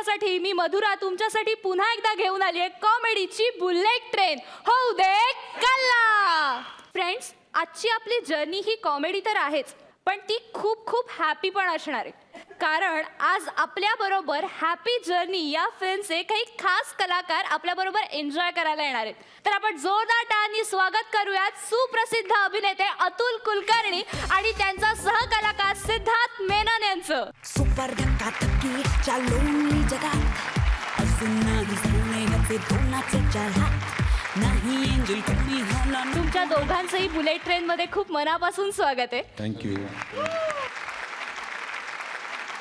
प्रेक्षकांसाठी मी मधुरा तुमच्यासाठी पुन्हा एकदा घेऊन आली आहे कॉमेडीची बुलेट ट्रेन होऊ दे कल्ला. फ्रेंड्स, आजची आपली जर्नी ही कॉमेडी तर आहेच, पण ती खूप खूप हॅपी पण असणार आहे. कारण आज आपल्याबरोबर हॅपी जर्नी या फिल्मचे काही खास कलाकार आपल्याबरोबर एन्जॉय करायला येणार आहेत. तर आपण जोरदार टाळ्यांनी स्वागत करूयात सुप्रसिद्ध अभिनेते अतुल कुलकर्णी आणि त्यांचा सहकलाकार सिद्धार्थ मेनन यांचं. सुपर धक्काधक्की चालू मी जगात अजून नाही सोन्याचे दोनाचे चार हात नाही एंजल कोणी होणार. तुमच्या दोघांचंही बुलेट ट्रेन मध्ये खूप मनापासून स्वागत आहे. थँक्यू.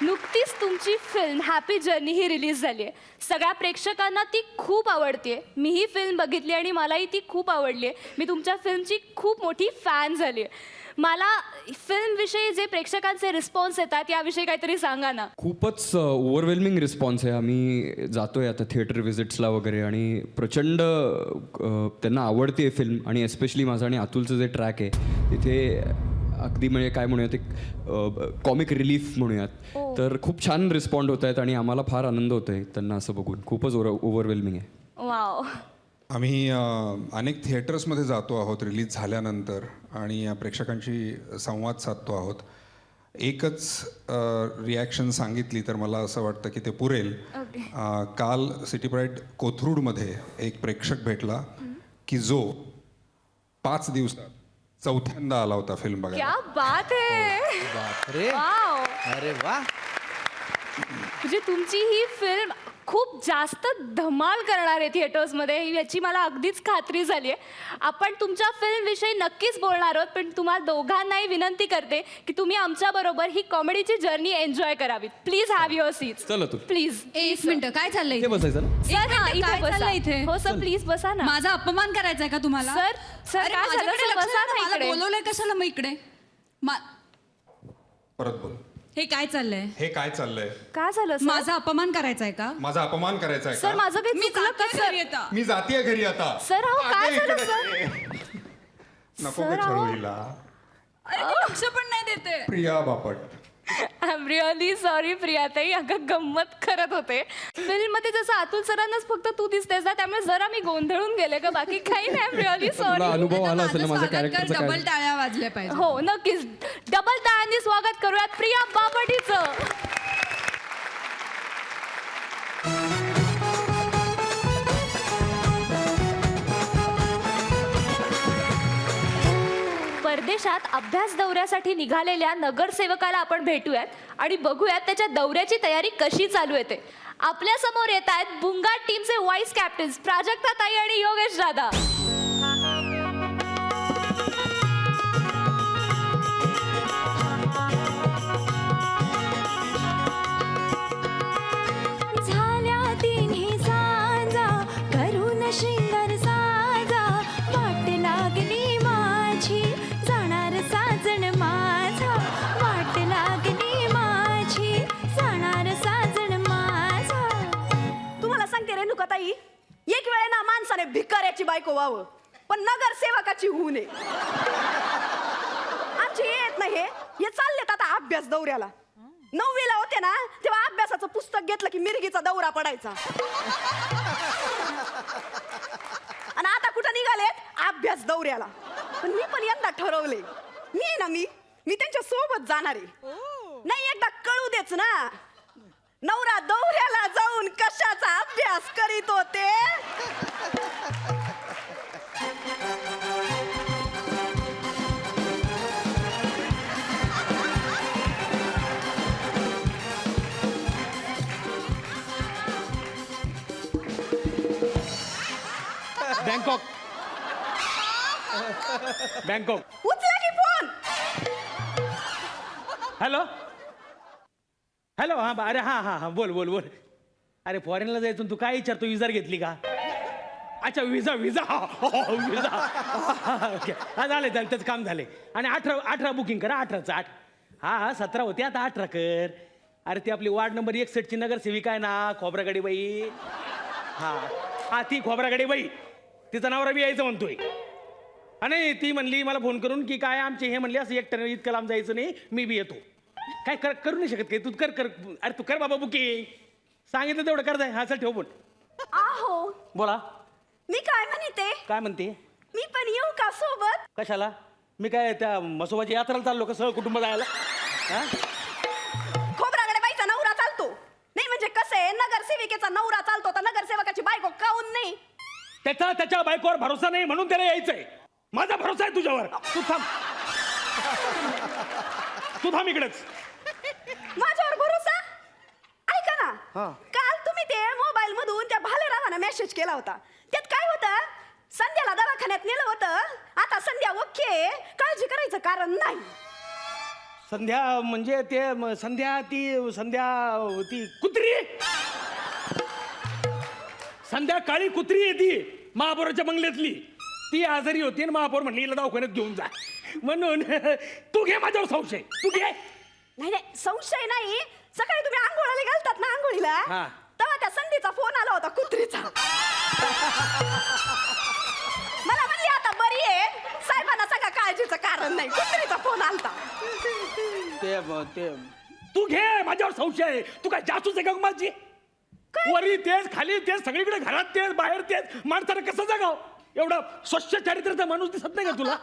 नुकतीच तुमची फिल्म हॅपी जर्नी ही रिलीज झाली आहे. सगळ्या प्रेक्षकांना ती खूप आवडते. मी ही फिल्म बघितली आणि मलाही ती खूप आवडली आहे. मी तुमच्या फिल्मची खूप मोठी फॅन झाली आहे. मला फिल्मविषयी जे प्रेक्षकांचे रिस्पॉन्स येतात याविषयी काहीतरी सांगा ना. खूपच ओव्हरवेल्मिंग रिस्पॉन्स आहे. आम्ही जातोय आता थिएटर व्हिजिट्सला वगैरे आणि प्रचंड त्यांना आवडते फिल्म. आणि एस्पेशली माझं आणि अतुलचं जे ट्रॅक आहे तिथे अगदी म्हणजे काय म्हणूयात एक कॉमिक रिलीफ म्हणूयात. तर खूप छान रिस्पॉन्ड होत आहेत आणि आम्हाला फार आनंद होतो आहे त्यांना असं बघून. खूपच ओव्हरवेल्मिंग आहे. वाव. आम्ही अनेक थिएटर्समध्ये जातो आहोत रिलीज झाल्यानंतर आणि प्रेक्षकांशी संवाद साधतो आहोत. एकच रिॲक्शन सांगितली तर मला असं वाटतं की ते पुरेल. काल सिटी प्राईड कोथरूडमध्ये एक प्रेक्षक भेटला की जो 5 दिवसात चौथ्यांदा आला होता फिल्म बघायला. क्या बात है. बापरे. वाव. अरे वा. म्हणजे तुमची ही फिल्म खूप जास्त धमाल करणार आहे थिएटर्समध्ये याची मला अगदीच खात्री झाली आहे. आपण तुमच्या फिल्मविषयी नक्कीच बोलणार आहोत, पण तुम्हाला दोघांनाही विनंती करते की तुम्ही आमच्याबरोबर ही कॉमेडीची जर्नी एन्जॉय करावी. Please have your seats. चला तू प्लीज. एक मिनिट, काय चाललंय इथे बसायचं ना. सर हा मिनिटं, इथे काय बसा. चाललंय इथे? हो सर प्लीज बसा ना. माझा अपमान करायचा आहे का तुम्हाला? सर सर अरे, काय झालं माझ्याकडे सर? लक्ष बसा नाही ना, ना मला इकडे. बोलवलंय कशाला मग इकडे? परत बोल. हे काय चाललंय? हे काय चाललंय? काय झालं सर? माझा अपमान करायचा आहे का? माझा अपमान करायचा आहे सर का? माझं काही मी चुकलं का जाते सर? घरी आता. मी जातीय घरी आता. सर अहो काय अगं, झालं इकडे सर? ये. नको सर, का छळू अहो. हिला? अरे ती लक्ष पण नाही देते. Priya Bapat. I am really sorry प्रियाताई, अगं गंमत करत होते. फिल्ममध्ये जसं अतुल सरांनाच फक्त तू दिसतेस ना, त्यामुळे जरा मी गोंधळून गेले का, बाकी काही नाही. आय एम रिअली तुला सॉरी. अनुभव आला असेल ना माझं माझ्या स्वागत कर, कॅरेक्टरचं डबल काय. टाळ्या वाजल्या पाहिजे. हो नक्कीच. डबल टाळ्यांनी स्वागत करूयात प्रिया बापटीचं. परदेशात अभ्यास दौऱ्यासाठी निघालेल्या नगरसेवकाला आपण भेटूयात आणि बघूयात त्याच्या दौऱ्याची तयारी कशी चालू आहे ते. आपल्या समोर येत आहेत बुंगाट टीमचे व्हाईस कॅप्टन्स प्राजक्ता ताई आणि योगेश दादा. झाल्या तिन्ही सांजा करून श्रृंगार साजा वाट लागली माझी जाणार साजण माझा वाट लागली माझी जाणार साजण माझा. तुम्हाला सांगते रेणुकाताई, एक वेळे ना माणसाने भिकाऱ्याची बायको व्हावं, पण नगरसेवकाची होऊ नये. आमचे येत नाही हे चाललेत आता अभ्यास दौऱ्याला. 9वीला होते ना तेव्हा अभ्यासाचं पुस्तक घेतलं की मिरगीचा दौरा पडायचा. आणि आता कुठं निघालेत अभ्यास दौऱ्याला. पण मी पण यंदा ठरवले मी त्यांच्या सोबत जाणार आहे. नाही एकदा कळू देच ना, नवरा दौऱ्याला जाऊन कशाचा अभ्यास करीत होते. बँकॉक. बँकॉक. उचला की फोन. Hello hello. हां अरे हां हां हां बोल बोल बोल. अरे फॉरेनला जायचं तू काय विचारतो? विजा घेतली का? अच्छा विजा विजा विजा. ओके हा झालं झालं त्याचं काम झाले. आणि 18 बुकिंग करा. 18चं 8. हा 17 होते आता 18 कर. अरे ती आपली वार्ड नंबर 61ची नगरसेविका आहे ना खोबरागडी बाई. हा हा ती खोबरागडी बाई. तिचा नवरा बी यायचं म्हणतोय. आणि ती म्हणली मला फोन करून की काय आमचे हे म्हणले असं एकट्याने इतकं लांब जायचं नाही, मी बी येतो. काय करू नाही शकत काय? तू कर. अरे तू कर बाबा बुकिंग. सांगितलं तेवढं करताय हा चल ठेव पण आहो बोला मी काय म्हणते काय म्हणते मी पण येऊ का सोबत कशाला मी काय त्या मसोबाची यात्रेला चाललो का सह कुटुंब जायला हा खोबराकडे बाईचा नवरा चालतो नाही म्हणजे कसं आहे नगरसेविकेचा नवरा चालतो तर नगरसेवकाची बायको काऊन नाही त्याच्या बायकोवर भरोसा नाही म्हणून त्याला यायचंय माझा भरोसा आहे तुझ्यावर तू थांब तू थांब इकडेच माझ्यावर भरोसा ऐका हा. ना काल तुम्ही ते मोबाईल मधून त्या भालेरावांना मेसेज केला होता त्यात काय होतं संध्याला दवाखान्यात नेलं होतं आता संध्या ओके काळजी करायचं कारण नाही संध्या म्हणजे ते संध्या ती कुत्री संध्या काळी कुत्री आहे ती महापौराच्या बंगल्यातली ती आजारी होती आणि महापौर म्हणली हिला दवाखान्यात घेऊन जा म्हणून तू घे माझ्यावर संशय तू घे नाही नाही संशय नाही सकाळी तुम्ही आंघोळीला घालतात ना आंघोळीला हा. तेव्हा त्या संधीचा फोन आला होता कुत्रीचा मला म्हणली आता बरी आहे साहेबांना सांगा काळजीचं कारण नाही कुत्रीचा फोन आलता ते तू घे माझ्यावर संशय आहे. तू काय जासूस आहे का माझी वरी तेच खाली तेच सगळीकडे घरात तेच बाहेर तेच माणसानं कसं जगाव एवढा स्वच्छ चारित्र्याचा माणूस दिसत नाही का तुला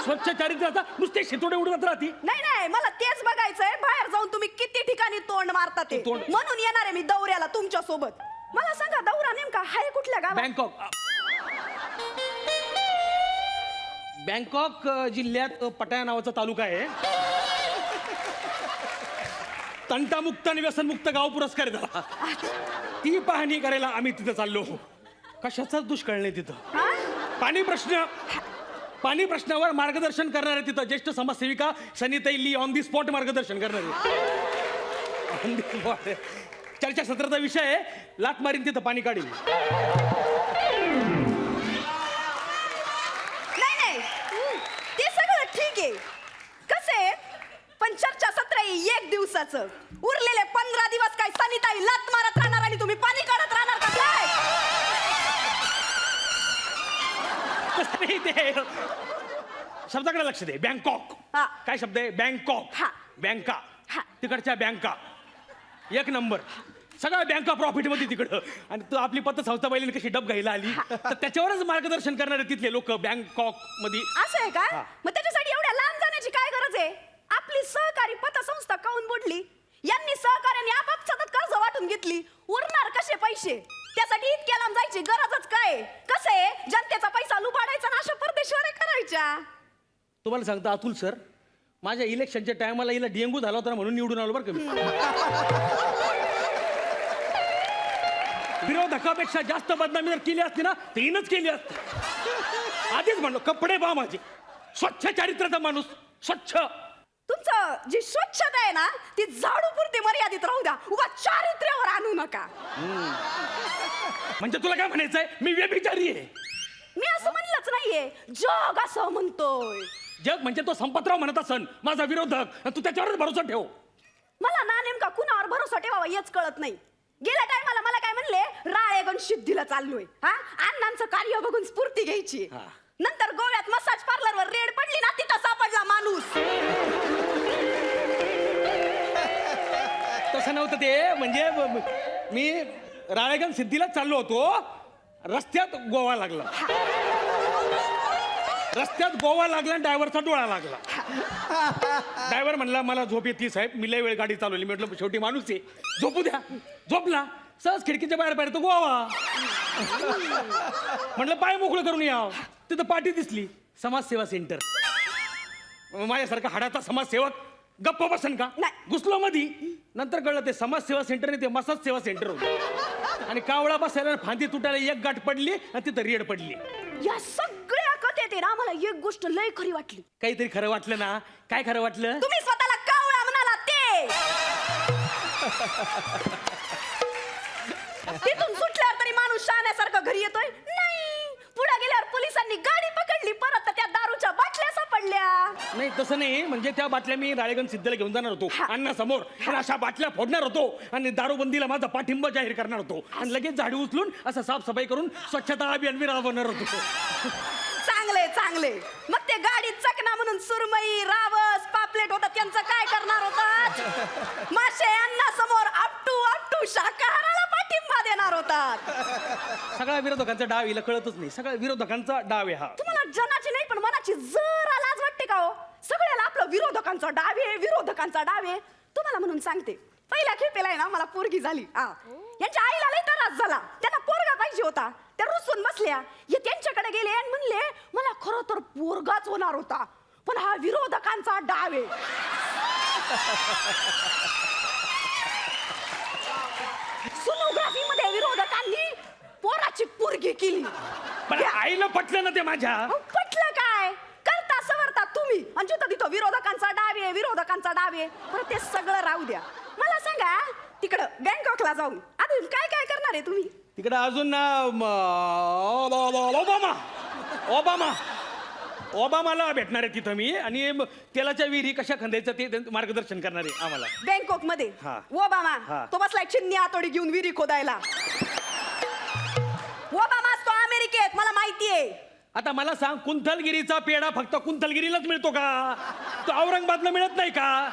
स्वच्छ चारित्र्याचा नुसते शितोडे उडवत राहती नाही नाही मला तेच बघायचंय बाहेर जाऊन तुम्ही किती ठिकाणी तोंड मारता ते तोंड- म्हणून येणार आहे मी दौऱ्याला तुमच्या सोबत मला सांगा दौरा नेमका हाय कुठल्या गावात बँकॉक जिल्ह्यात पटाया नावाचा तालुका आहे तंटामुक्त आणि व्यसनमुक्त गाव पुरस्कार आहे त्याला ती पाहणी करायला आम्ही तिथं चाललो कशाचाच दुष्काळ नाही तिथं हा? पाणी प्रश्नावर मार्गदर्शन करणारे तिथं ज्येष्ठ समाजसेविका सनिताई ली ऑन दी स्पॉट मार्गदर्शन करणारे ऑन दी स्पॉट चर्चासत्राचा विषय आहे लात मारीन तिथं पाणी काढीन नाही नाही ते सगळं ठीक आहे कसं पण चर्चासत्र आहे 1 दिवसाचं उरलेले 15 दिवस काय सनिताई लात मारत राहणार आणि तुम्ही पाणी काढत राहणार का काय तसं नाही ते शब्दाकडे लक्ष दे बँकॉक हा. काय शब्द आहे बँकॉक हा. बँका हा. तिकडच्या बँका 1 नंबर सगळ्या बँका प्रॉफिट मध्ये तिकडं आणि तू आपली पतसंस्था पहिली कशी डब घ्यायला आली तर त्याच्यावरच मार्गदर्शन करणारे तिथले लोक बँकॉक मध्ये असं आहे का हा. मग त्याच्यासाठी एवढ्या लांब जाण्याची काय गरज आहे आपली सहकारी पतसंस्था काऊन बुडली यांनी सहकार्याने आपाप सतत कर्ज वाटून घेतली उरणार कसे पैसे त्यासाठी इतक्या लांब जायची गरजच काय कसं आहे जनतेचा पैसा लुबाडायचा ना अशा परदेशवाऱ्या करायच्या तुम्हाला सांगतो अतुल सर माझ्या इलेक्शनच्या टायमाला हिला डेंगू झाला होता ना म्हणून निवडून आलो बरं का मी. विरोधकापेक्षा जास्त बदनामी जर केली असती ना तर हिनंच केली असती आधीच म्हणलो कपडे पहा माझे स्वच्छ चारित्र्याचा माणूस स्वच्छ तुमचं जी स्वच्छता आहे ना ती झाडू पुरती मर्यादित राहू द्या उगा चारित्र्यावर आणू नका म्हणजे तुला काय म्हणायचंय मी व्यभिचारी आहे मी असं म्हणलंच नाहीये जग असं म्हणतोय जग म्हणजे तो संपतराव म्हणत असन माझा विरोधक आणि तू त्याच्यावरच भरोसा ठेव मला ना नेमका कुणावर भरोसा ठेवावा हेच कळत नाही गेल्या टायमाला मला काय म्हणले राळेगण सिद्धीला चाललोय हा अण्णांचं कार्य बघून स्फूर्ती घ्यायची हा. नंतर गोव्यात मसाज पार्लरवर रेड पडली ना तिथं सापडला माणूस तसं नव्हतं ते म्हणजे मी राळेगण सिद्धीला चाललो होतो रस्त्यात गोवा लागला ड्रायव्हरचा डोळा लागला ड्रायव्हर म्हणला मला झोप येते साहेब मी लय वेळ गाडी चालवली म्हटलं शेवटी माणूस आहे झोपू द्या झोपला सहज खिडकीच्या बाहेर तो गोवा म्हटलं पाय मोकळं करून या तिथं पाठी दिसली समाजसेवा सेंटर माझ्यासारखा हाडाचा समाजसेवक गप्प बसन का नाही. घुसलो मधी नंतर कळलं ते समाजसेवा सेंटर नाही ते मसाज सेवा सेंटर होतं आणि कावळा बसायला फांदी तुटायला 1 गाठ पडली आणि तिथं रेड पडली या सगळ्या कथेत आहे ना मला एक गोष्ट लय खरी वाटली काहीतरी खरं वाटलं ना काय खरं वाटलं तुम्ही स्वतःला कावळा म्हणाला ते तिथून सुटल्यावर तरी माणूस शहाण्यासारखं घरी येतोय नाही पुढे गेल्यावर पोलिसांनी गाडी पकडली परत तर त्या दारूच्या बाटल्या सापडल्या नाही तसं नाही म्हणजे त्या बाटल्या मी राळेगण सिद्धीला घेऊन जाणार होतो हा. अण्णा समोर आणि अशा बाटल्या फोडणार होतो आणि दारूबंदीला माझा पाठिंबा जाहीर करणार होतो आणि लगेच झाडी उचलून असं साफसफाई करून स्वच्छता अभियान राबवणार होतो चांगले चांगले मग ते गाडीत चकना म्हणून सुरमई रावस पापलेट होता त्यांचं काय करणार होता मासे अण्णा समोर अपटू शाकाहाराला असतात. सगळ्या विरोधकांचा डाव हिला कळतच नाही. सगळ्या विरोधकांचा डाव आहे हा. तुम्हाला जनाची नाही पण मनाची जरा लाज वाटते का हो? सगळ्याला आपलं विरोधकांचा डावे विरोधकांचा डावे. तुम्हाला म्हणून सांगते, पहिल्या खेपेला आहे ना मला पोरगी झाली. यांच्या आईला लई त्रास झाला, त्यांना पोरगा पाहिजे होता. त्या रुसून बसल्या. हे त्यांच्याकडे गेले आणि म्हणले मला खरं तर पोरगाच होणार होता, पण हा विरोधकांचा डावे. सोनोग्राफी मध्ये विरोधकांनी पोराची पोरगी केली. पण आईला पटलं ना ते माझ्या. पटलं काय? करता सवरता तुम्ही आणि जिथं तिथं विरोधकांचा डावे विरोधकांचा डावे. बरं ते सगळं राहू द्या. मला सांगा तिकडं बँकॉकला जाऊन अजून काय काय करणार आहे तुम्ही? तिकडे अजून ना ओबामाला भेटणार आहे तिथं मी. आणि तेलाच्या विहिरी कशा खंदायचं ते मार्गदर्शन करणार आहे आम्हाला. बँकॉक मध्ये हा. ओबामा हा. तो बसलाय चिन्नी आतोडी घेऊन विहिरी खोदायला. ओबामा तो अमेरिकेत मला माहितीये. आता मला सांग, कुंथलगिरीचा पेढा फक्त कुंथलगिरीलाच मिळतो का? तो औरंगाबादला मिळत नाही का?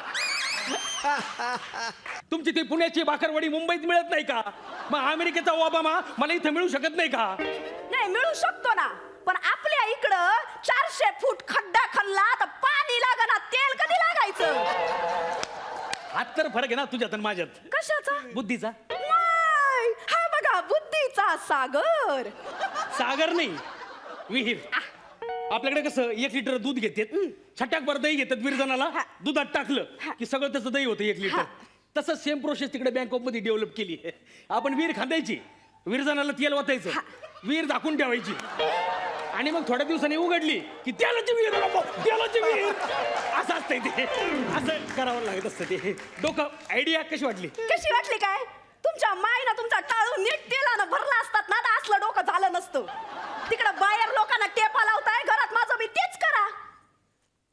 तुमची ती पुण्याची भाकरवडी मुंबईत मिळत नाही का? मग अमेरिकेचा ओबामा मला इथं मिळू शकत नाही का? नाही मिळू शकतो ना, पण आपल्या इकडं 400 फूट खड्डा खणला तर पाणी लागना, तेल कधी लागायचं? हात तर फरक आहे ना तुझ्यात आणि माझ्यात. कशाचा? बुद्धीचा. नाही, हा बघा बुद्धीचा सागर. सागर नाही, विहीर. आपल्याकडे कसं 1 लिटर दूध घेतात, छटाकभर दही घेतात विरजनाला, दुधात टाकलं की सगळं त्याचं दही होतं 1 लिटर. तसं सेम प्रोसेस तिकडे बँकॉक मध्ये डेव्हलप केली आहे. आपण विहीर खांदायची, विरजनाला तेल वाचायचं, विहीर झाकून ठेवायची आणि मग थोड्या दिवसांनी उघडली की तेलाची विहीर, तेलाची विहीर. असं असतंय ते, असं करावं लागत असतं ते. डोकं आयडिया कशी वाटली? कशी वाटली काय? तुमच्या माईनं तुमचा टाळू नीट तेलानं भरला असतात ना तर असलं डोकं झालं नसतं. तिकडे बाहेर लोकांना टेपा लावताय, घरात माझं मी तेच करा.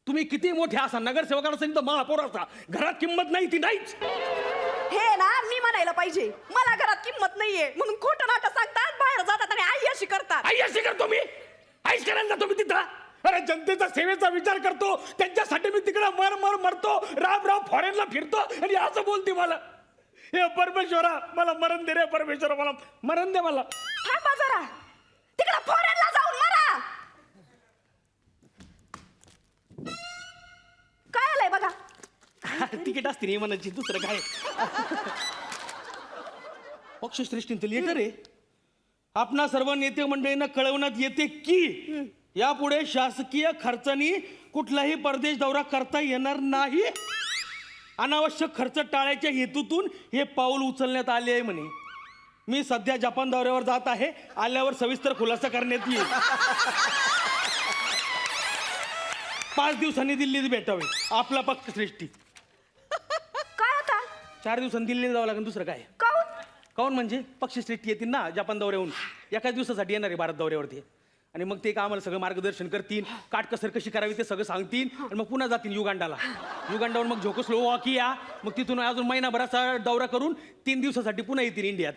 तुम्ही किती मोठे असा नगरसेवकाला सांगितलं महापौर असा, घरात किंमत नाही ती नाहीच. हे ना मी म्हणायला पाहिजे, मला घरात किंमत नाहीये म्हणून खोटं नाटक सांगतात, बाहेर जातात आणि आई अशी करतात. आई अशी करतो मी? आईश करायला जातो मी तिथं? अरे जनतेचा सेवेचा विचार करतो, त्यांच्यासाठी मी तिकडे मरतो, राम फॉरेनला फिरतो आणि असं बोलते मला. हे परमेश्वरा मला मरण दे रे, परमेश्वरा मला मरण दे. मला थांबा जरा, तिकडे फॉरेनला जाऊन मरा. काय आलंय बघा? तिकीट असते नाही म्हणायची, दुसरं काय? पक्षश्रेष्ठींचं लेटर आहे. आपणा सर्व नेते मंडळींना कळवण्यात येते की यापुढे शासकीय खर्चानी कुठलाही परदेश दौरा करता येणार नाही. अनावश्यक खर्च टाळायच्या हेतूतून हे पाऊल उचलण्यात आले आहे म्हणे. मी सध्या जपान दौऱ्यावर जात आहे, आल्यावर सविस्तर खुलासा करण्यात येईल. 5 दिवसांनी दिल्लीत भेटावे आपला पक्षश्रेष्ठी. काय आता? 4 दिवसांनी दिल्लीला जावं लागेल, दुसरं काय? काऊन म्हणजे पक्षश्रेष्ठी येतील ना जपान दौऱ्याहून, एकाच दिवसासाठी येणार आहे भारत दौऱ्यावरती. आणि मग ते का आम्हाला सगळं मार्गदर्शन करतील, काटकसर कशी करावी ते सगळं सांगतील. आणि मग पुन्हा जातील युगांडाला, युगांडावर मग झोकोस्लोवाकिया, मग तिथून अजून महिनाभराचा दौरा करून 3 दिवसासाठी पुन्हा येतील इंडियात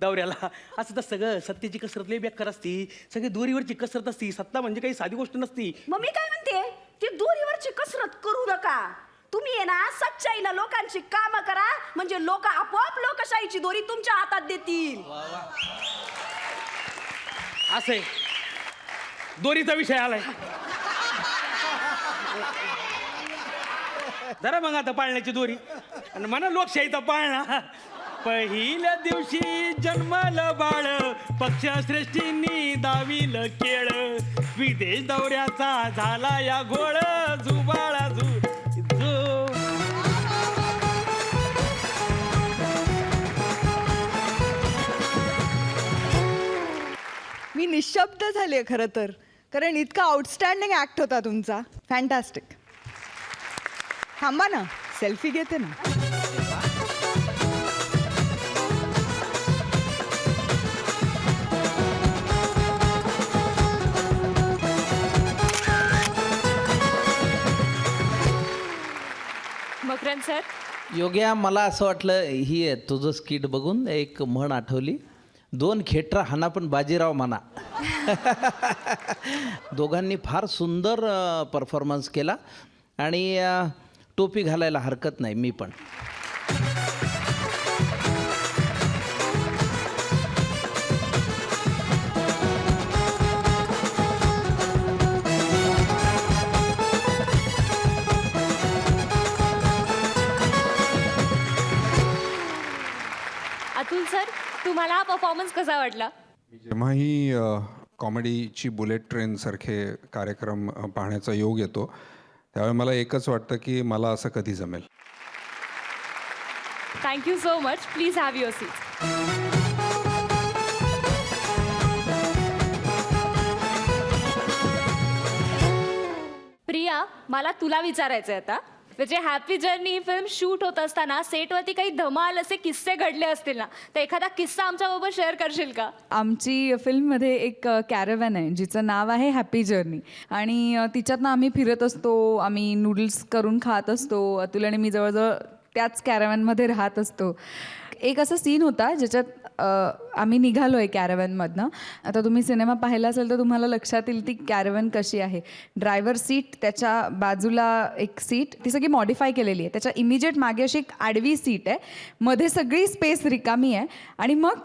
दौऱ्याला. असं तर सगळं सत्तेची कसरत लई बेकार असती, सगळी दोरीवरची कसरत असती. सत्ता म्हणजे काही साधी गोष्ट नसती. मग मी काय म्हणते, ती दोरीवरची कसरत करू नका. तुम्ही आहे ना सच्चाईनं लोकांची कामं करा, म्हणजे लोक आपोआप लोकशाहीची दोरी तुमच्या हातात देतील. असे दोरीचा विषय आलाय. जरा मग आता पाळण्याची दोरी आणि म्हणा लोकशाहीचा पाळणा. पहिल्या दिवशी जन्माला बाळ, पक्षश्रेष्ठींनी दाविल केळ, विदेश दौऱ्याचा झाला या घोळ, जुबाळा झू. मी निशब्द झाले खरं तर, कारण इतका आउटस्टँडिंग ऍक्ट होता तुमचा. फॅन्टॅस्टिक. थांबा ना, सेल्फी घेते ना. मकरंद सर, योग्या, मला असं वाटलं ही तुझं स्किट बघून एक म्हण आठवली, 2 खेटरा हाना पण बाजीराव म्हणा. दोघांनी फार सुंदर परफॉर्मन्स केला आणि टोपी घालायला हरकत नाही मी पण. अतुल सर, तुम्हाला हा परफॉर्मन्स कसा वाटला? जेव्हाही कॉमेडीची बुलेट ट्रेन सारखे कार्यक्रम पाहण्याचा योग येतो त्यावेळी मला एकच वाटतं की मला असं कधी जमेल. Thank you so much. Please have your seat. Priya, मला तुला विचारायचं आहे आता, म्हणजे हॅपी जर्नी ही फिल्म शूट होत असताना सेटवरती काही धमाल असे किस्से घडले असतील ना, तर एखादा किस्सा आमच्याबरोबर शेअर करशील का? आमची फिल्ममध्ये एक कॅरव्हॅन आहे जिचं नाव आहे हॅपी जर्नी आणि तिच्यातनं आम्ही फिरत असतो, आम्ही नूडल्स करून खात असतो. अतुल आणि मी जवळजवळ त्याच कॅरव्हॅनमध्ये राहत असतो. एक असा सीन होता ज्याच्यात आम्ही निघालो आहे कॅरव्हॅनमधनं. आता तुम्ही सिनेमा पाहिला असेल तर तुम्हाला लक्षात येईल ती कॅरव्हॅन कशी आहे. ड्रायव्हर सीट, त्याच्या बाजूला एक सीट, ती सगळी मॉडिफाय केलेली आहे. त्याच्या इमिजिएट मागे अशी एक आडवी सीट आहे, मध्ये सगळी स्पेस रिकामी आहे आणि मग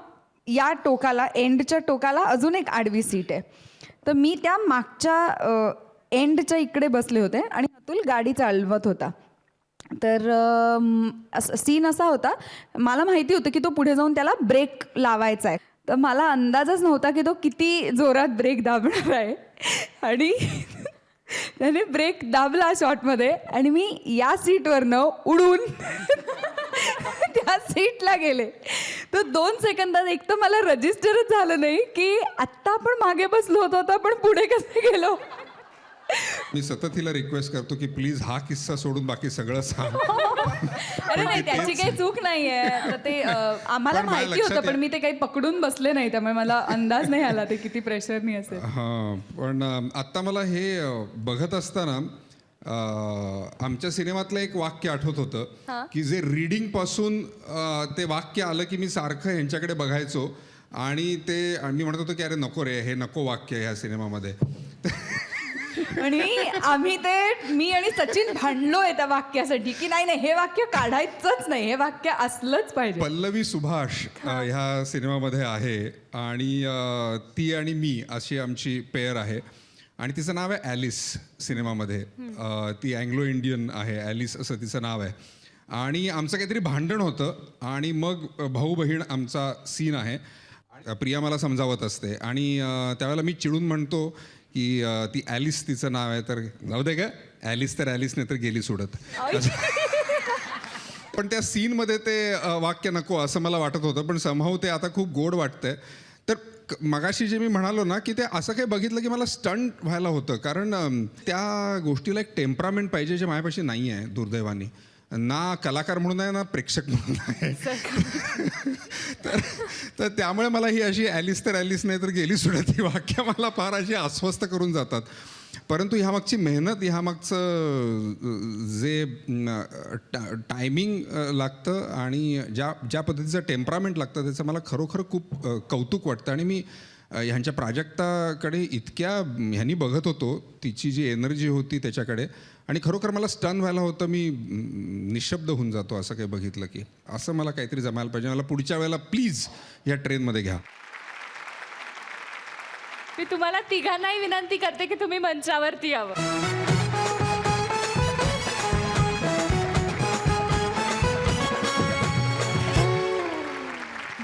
या टोकाला, एंडच्या टोकाला अजून एक आडवी सीट आहे. तर मी त्या मागच्या एंडच्या इकडे बसले होते आणि अतुल गाडी चालवत होता. तर सीन असा होता, मला माहिती होतं की तो पुढे जाऊन त्याला ब्रेक लावायचा आहे. तर मला अंदाजच नव्हता की तो किती जोरात ब्रेक दाबणार आहे आणि त्याने ब्रेक दाबला शॉटमध्ये आणि मी या सीटवरनं उडून त्या सीटला गेले. तर 2 सेकंदात एक तर मला रजिस्टरच झालं नाही की आत्ता आपण मागे बसलो होतो तर आपण पुढे कसे गेलो. मी सतत तिला रिक्वेस्ट करतो की प्लीज हा किस्सा सोडून बाकी सगळं सांग. अरे नाही, त्याची काही चूक नाहीये. तर ते आम्हाला पण माझ्या माहिती होतं, लक्षात पण मी ते काही पकडून बसले नाही, त्यामुळे मला अंदाज नाही आला ते किती प्रेशरनी असेल. हां, पण आत्ता मला हे बघत असताना आमच्या सिनेमातलं एक वाक्य आठवत होतं की जे रीडिंग पासून ते वाक्य आलं की मी सारखं ह्यांच्याकडे बघायचो आणि मी म्हणत होतो की अरे नको रे, हे नको वाक्य ह्या सिनेमामध्ये. आणि मी आणि सचिन भांडलोय त्या वाक्यासाठी की नाही हे वाक्य काढायचंच नाही, हे वाक्य असलंच पाहिजे. पल्लवी सुभाष ह्या सिनेमामध्ये आहे आणि ती आणि मी अशी आमची पेअर आहे आणि तिचं नाव आहे ॲलिस सिनेमामध्ये. ती अँग्लो इंडियन आहे, ॲलिस असं तिचं नाव आहे. आणि आमचं काहीतरी भांडण होतं आणि मग भाऊ बहीण आमचा सीन आहे. प्रिया मला समजावत असते आणि त्यावेळेला मी चिडून म्हणतो की ती ॲलिस तिचं नाव आहे, तर जाऊ दे का, ॲलिस तर ॲलिस नाही तर गेली सोडत. पण त्या सीनमध्ये ते वाक्य नको असं मला वाटत होतं, पण समहाऊ ते आता खूप गोड वाटतंय. तर मगाशी जे मी म्हणालो ना की ते असं काही बघितलं की मला स्टंट व्हायला होतं, कारण त्या गोष्टीला एक टेम्परामेंट पाहिजे जे माझ्यापाशी नाही आहे दुर्दैवाने. ना कलाकार म्हणून आहे ना प्रेक्षक म्हणून आहे. तर त्यामुळे मला ही अशी ॲलिस तर ॲलिस नाही तर गेली सोडत ही वाक्य मला फार अशी अस्वस्थ करून जातात. परंतु ह्यामागची मेहनत, ह्यामागचं जे टायमिंग लागतं आणि ज्या पद्धतीचं टेम्परामेंट लागतं त्याचं मला खरोखर खूप कौतुक वाटतं. आणि मी ह्यांच्या प्राजक्ताकडे इतक्या ह्यांनी बघत होतो, तिची जी एनर्जी होती त्याच्याकडे, आणि खरोखर मला स्टन व्हायला होतं. मी निशब्द होऊन जातो असं काही बघितलं की. असं मला काहीतरी जमायला पाहिजे. मला पुढच्या वेळेला प्लीज या ट्रेनमध्ये घ्या. मी तुम्हाला तिघांनाही विनंती करते की तुम्ही मंचावरती यावं.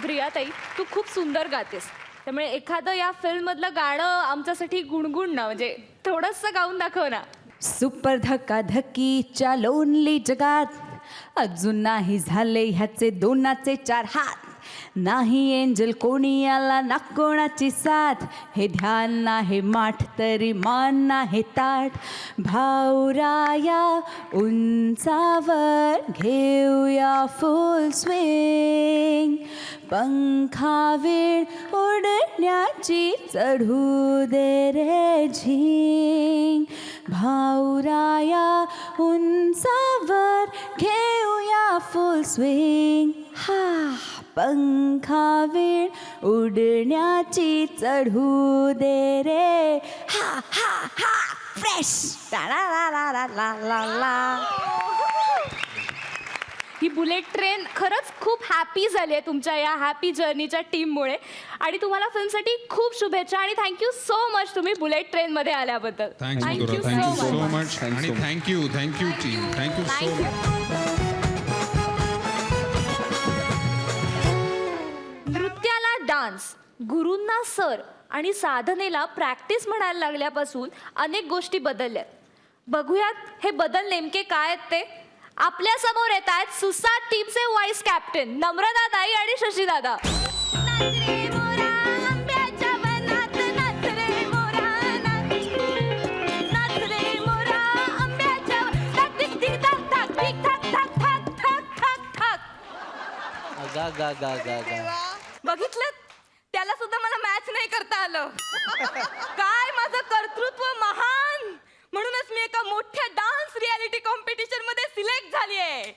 प्रियाताई, तू खूप सुंदर गातेस, त्यामुळे एखादं या फिल्ममधलं गाणं आमच्यासाठी गुणगुण ना, म्हणजे थोडंसं गाऊन दाखव ना. सुपर धक्काधक्कीच्या लोनली जगात अजून नाही झाले ह्याचे 2 4 हात. नाही एंजल कोणी आला ना कोणाची साथ. हे ध्यान नाही माठ तरी मान नाही ताट. भाऊराया उंचावर घेऊया फुल स्विंग. पंखावीण उडण्याची चढू दे रे झिंग. भाऊराया उंचावर घेऊया फुल स्विंग. हा पंखावीण उडण्याची चढू दे रे. हा हा हा फ्रेश. ला ला ला ला ला ला. ही बुलेट ट्रेन खरंच खूप हॅपी झाली आहे तुमच्या या हॅपी जर्नीच्या टीममुळे, आणि तुम्हाला फिल्मसाठी खूप शुभेच्छा आणि थँक्यू सो मच तुम्ही बुलेट ट्रेनमध्ये आल्याबद्दल. थँक्यू सो मच आणि thank you team. Thank you so much. Dance गुरूंना सर आणि साधनेला प्रॅक्टिस म्हणायला लागल्यापासून अनेक गोष्टी बदलल्यात. बघूयात हे बदल नेमके काय आहेत ते. आपल्या समोर येत आहेत सुसाट टीमचे व्हाईस कॅप्टन नम्रता ताई आणि शशी दादा. गा गा गा गा गा. बघितलं त्याला सुद्धा मला मॅच नाही करता आलं. काय माझं कर्तृत्व महान, म्हणूनच मी एका मोठ्या डान्स रियालिटी कॉम्पिटिशन मध्ये सिलेक्ट झाली आहे.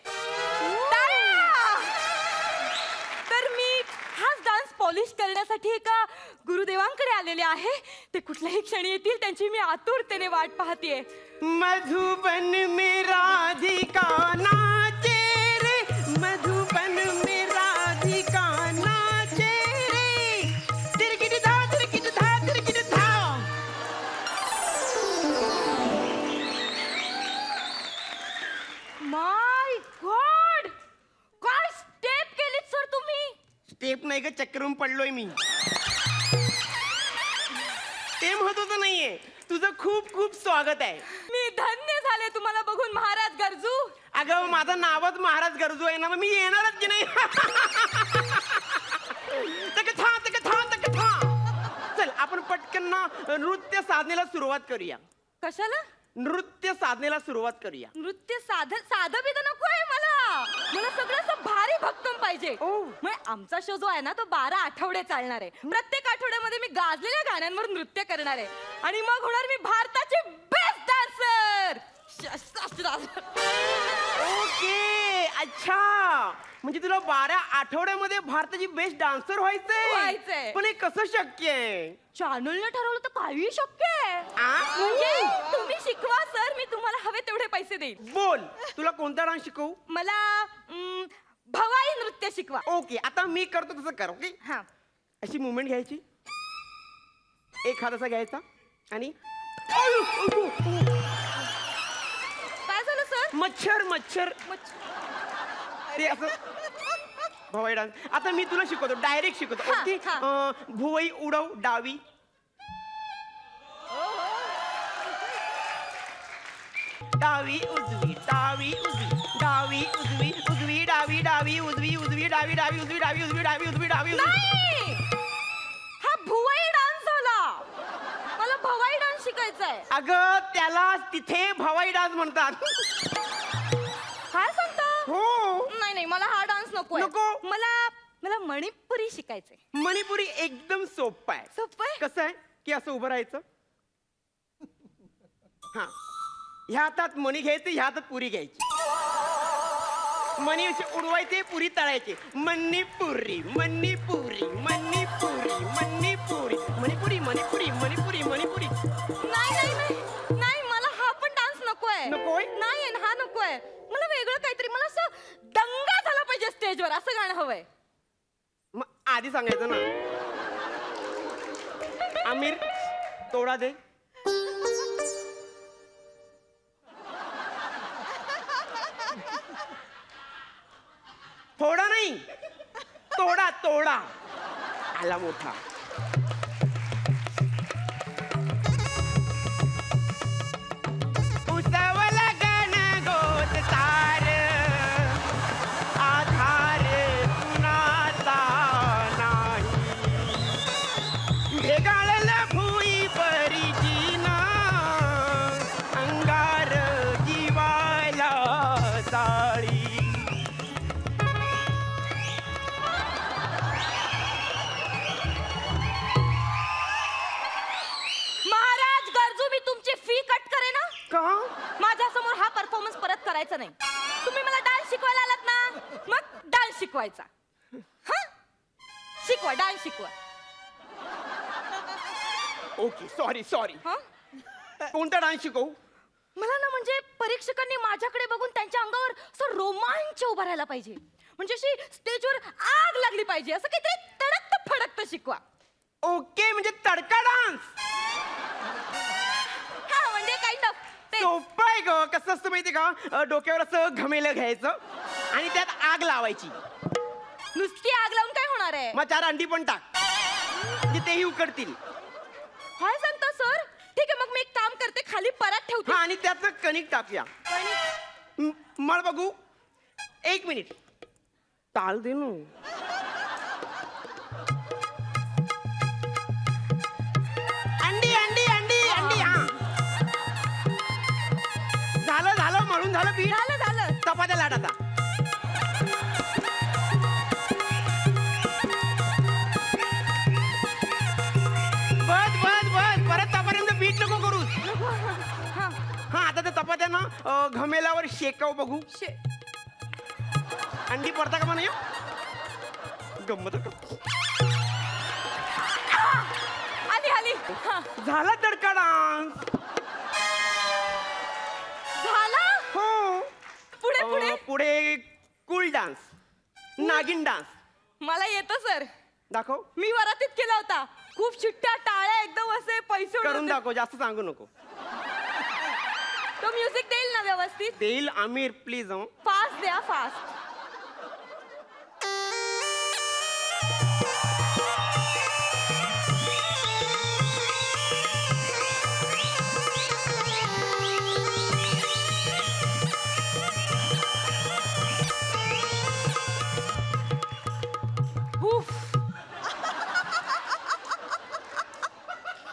तर मी हाच डान्स पॉलिश करण्यासाठी एका गुरुदेवांकडे आलेले आहे. ते कुठल्याही क्षणी येतील त्यांची मी आतुरतेने वाट पाहतेय. मधुबन में राधिका नाचे रे, मधुबन में राधिका नाचे रे, तिरकिट धा तिरकिट धा तिरकिट धा. माय गॉड, काय स्टेप केलीत सर तुम्ही. स्टेप नाही का, चक्रून पडलोय मी. ते महत्वाचं नाहीये, तुझं खूप खूप स्वागत आहे. मी धन्य झाले तुम्हाला बघून महाराज गरजू. अगं माझं नावच महाराज गरजू आहे ना, मग मी येणारच की नाही. तक था तक था तक था. चल आपण पटकन ना नृत्य साधनेला सुरुवात करूया. कशाला नृत्य साधनेला सुरुवात करूया. नृत्य साधं बी तर नको आहे मला. मला सगळं असं भारी भक्कम पाहिजे. म्हणजे आमचा शो जो आहे ना तो 12 आठवडे चालणार आहे. प्रत्येक आठवड्यामध्ये मी गाजलेल्या गाण्यांवर नृत्य करणार आहे आणि मग होणार मी भारताची बेस्ट डान्सर. ओके, अच्छा, म्हणजे तुला 12 आठवड्यामध्ये भारताची बेस्ट डान्सर व्हायचंय. पण हे कसं शक्य आहे? चॅनलने ठरवलं तर काही शक्य आहे. म्हणजे तुम्ही शिकवा सर, मी तुम्हाला हवे तेवढे पैसे देईन. बोल, तुला कोणता डान्स शिकवू? मला भवाई नृत्य शिकवा. ओके, आता मी करतो तसं कर. ओके, हा, अशी मुवमेंट घ्यायची, एक हात असा घ्यायचा आणि काय झालं सर. मच्छर मच्छर ते असं भवाई डान्स. आता मी तुला शिकवतो, डायरेक्ट शिकवतो. हा, ओके, हा. भुवई उडव डावी, डावी उजवी डावी उजवी डावी उजवी उजवी डावी डावी उजवी उजवी डावी डावी उजवी डावी उजवी डावी उजवी डावी उजवी. नाही, हा भुवई डान्स झाला. मला भवाई डान्स शिकायचा आहे. अगं त्याला तिथे भवाई डान्स म्हणतात. काय सांगता. हो, नाही नाही, मला हा डान्स नको. नको? मला मणिपुरी शिकायचंय. मणिपुरी एकदम सोपं आहे. सोपं आहे? कसं आहे की असं उभं राहायचं, हा, ह्या हातात मणी घ्यायचे, ह्या हातात पुरी घ्यायची, मणी असे उडवायचे, पुरी तळायचे. मणिपुरी मणिपुरी मणिपुरी मणिपुरी मणिपुरी मणिपुरी मणिपुरी मणिपुरी. नाही नाही नाही नाही, मला हा पण डान्स नकोय. नकोय? नाही, हा नकोय. मला वेगळं काहीतरी, मला असं दंगा झाला पाहिजे स्टेजवर, असं गाणं हवंय. मग आधी सांगायचं ना. आमिर तोडा दे. थोडा नाही, तोडा तोडा. आला मोठा. उसवला गण गोत तार, आधार कुणाचा नाही. भेगाळला भुई परिजीना, अंगार जीवाला जाळी. महाराज गरजू, मी तुमची फी कट करे ना. का? माझ्या समोर हा परफॉर्मन्स परत करायचा नाही. तुम्ही मला डान्स शिकवायला आलात ना, मग डान्स शिकवायचा. हा, शिकवा, डान्स शिकवा. Okay, sorry sorry. हा, कोणता डान्स शिकवू? मला ना म्हणजे परीक्षकांनी माझ्याकडे बघून त्यांच्या अंगावर असं रोमांच उभा राहायला पाहिजे. म्हणजे अशी स्टेजवर आग लागली पाहिजे, असं काहीतरी तडकत फडकत शिकवा. ओके, म्हणजे तडका डान्स. हा, म्हणजे काइंड ऑफ सोपं आहे ग. कसं असतं माहिती का, डोक्यावर असं घमेलं घ्यायचं आणि त्यात आग लावायची. नुसती आग लावून काय होणार आहे. मग 4 अंडी पण टाक. म्हणजे तेही उकडतील. काय सांगता सर? ठीक आहे, मग मी एक काम करते, खाली परात ठेवते. हा, आणि त्यातनं कणिक टाकूया. मळ बघू. 1 मिनिट. टाळ दे ना. अंडी अंडी अंडी अंडी. हा, झालं झालं, मळून झालं पीठ. झालं. चपात्या लाट आता. बस परत तापर्यंत पीठ नको करूस. हा, आता त्या चपात्या ना घमेल्यावर शेकाव बघू. अंडी पडता का म्हणा? गंमत आली. हा, झाला तडका डान्स. झाला. हो. पुढे पुढे कूल डान्स, नागिन डान्स. मला येतं सर. दाखव. मी वरातीत केला होता. खूप चिट्ट्या टाळ्या, एकदम असे पैसे करून दाखव, जास्त सांगू नको. तो म्युझिक देईल ना व्यवस्थित? देईल. आमिर प्लीज. फास्ट द्या, फास्ट.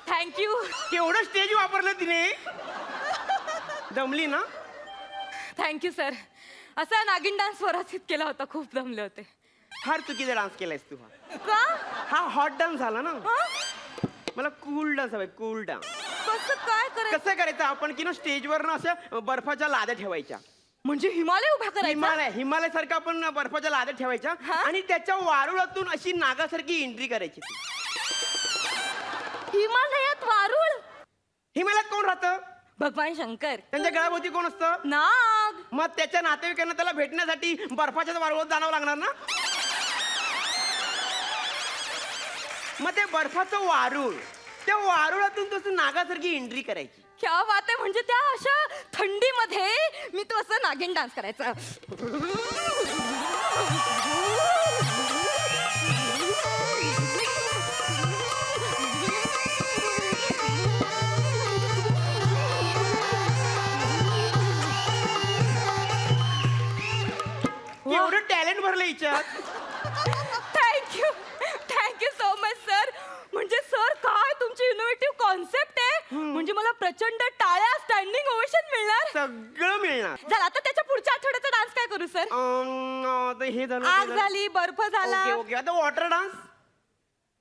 थँक्यू. केवढं स्टेज वापरलं तिने. दमली ना? Thank you sir. असा नागिन डान्स वरातीत केला होता, खूप दमले होते. फार चुकीचा डान्स केलायस तू. का? हा हॉट डान्स झाला ना. हा? मला कूल डान्स हवाय. कूल डान्स कसं काय करायचं? कसं करायचं? आपण की ना स्टेजवर ना अशा बर्फाच्या लाद्या ठेवायच्या. म्हणजे हिमालय उभा करायचा? हिमालय सारखं आपण बर्फाच्या लाद्या ठेवायच्या हा? आणि त्याच्या वारुळातून अशी नागासारखी एंट्री करायची. हिमालयात वारुळ? हिमालयात कोण राहतं? भगवान शंकर. त्यांच्या गळ्याभोवती कोण असतं? नाग. मग त्याच्या नातेवाईकांना त्याला भेटण्यासाठी बर्फाच्या वारुळात जाणं लागणार ना. मग ते बर्फाचं वारुळ, त्या वारुळातून तसं नागासारखी एंट्री करायची. क्या बात आहे. म्हणजे त्या अशा थंडीमध्ये मी तो असं नागिन डान्स करायचा. एवढं टॅलेंट भरलं हिच्यात. Thank you so much sir. म्हणजे सर काय तुमची इनोव्हेटिव्ह कॉन्सेप्ट आहे. म्हणजे मला प्रचंड टाळ्या, स्टँडिंग ओवेशन मिळणार. सगळं मिळणार. झालं. आता त्याच्या पुढच्या आठवड्याचा डान्स काय करू सर? हे झालं. आग झाली, बर्फ झाला. ओके. आता वॉटर डान्स.